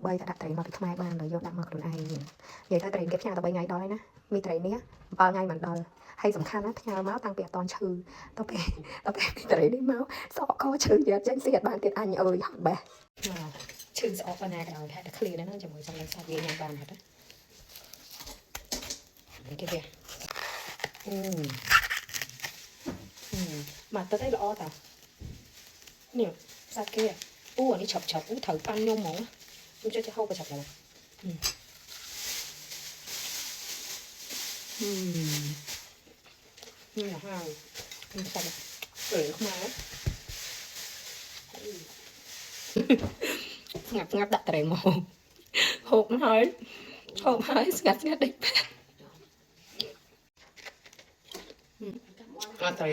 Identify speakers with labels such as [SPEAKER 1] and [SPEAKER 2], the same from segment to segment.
[SPEAKER 1] bay đã đặtត្រីមកពីខ្មែរបានដល់យកដាក់មកខ្លួនឯងនិយាយទៅត្រីគេផ្ញើតែ3ថ្ងៃដល់ហើយណាមានត្រីនេះ7ថ្ងៃមិនដល់ហើយសំខាន់ណាផ្ញើមកតាំងពីអត់តន់ឈឺទៅពេលត្រីនេះមកសក់កឈឺយ៉ាចេញស៊ីអត់បានទៀតអញអើយហត់បែឈឺស្អកប៉ុណ្ណាក៏ដោយតែឃ្លៀនណាជាមួយសំឡេងសាច់វាញ៉ាំបានហត់ណាគេវាមកទៅđâyល្អតានេះសាច់គេអូអានេះឆាប់អូត្រូវប៉ាន់ខ្ញុំហ្មងខ្ញុំចេះហូបប្រឆាប់ដែរនេះហើយនេះសាច់ខ្មែរស្ងាត់ដាក់ត្រេមកហូបហើយស្ងាត់ដេកអត់ត្រេ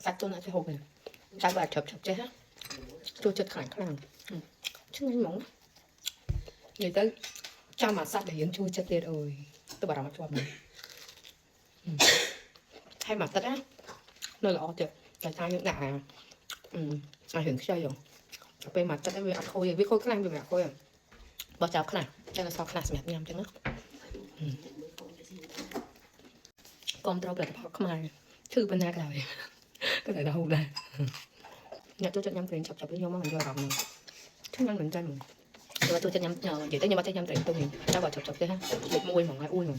[SPEAKER 1] សាច់ទុនអត់ចេះហូបទេសាច់បើឆាប់ចេះចូលចិត្តខ្លាំងឆ្ងាញ់ហ្មងនិយាយទៅចាំអាសាច់ដែលយើងចូលចិត្តទៀតអើយទៅបារម្ភជាប់មកហើយមកទឹកណានៅល្អទៀតតែថាយើងដាក់ឲ្យរឿងខ្ចីហ៎ពេលមកទឹកវាអត់ខូចវាខូចខ្លាំងវាមិនអត់ខូចបោះចោលខ្លះចឹងសល់ខ្លះសម្រាប់ញ៉ាំចឹងណាកុំត្រូវផលិតផលខ្មែរឈឺប៉ុណ្ណាក៏ដោយក៏តែហូបដែរអ្នកចូលចិត្តញ៉ាំត្រីចាប់ខ្ញុំមកមិនយកអារម្មណ៍ខ្ញុំញ៉ាំមិនចាញ់tôiចូលចិត្តញ៉ាំនិយាយទៅខ្ញុំអត់ចេះញ៉ាំត្រីទុំទេតែបើចាប់ទេហ៎លេខ1ហ្មងហើយអួយហ្មង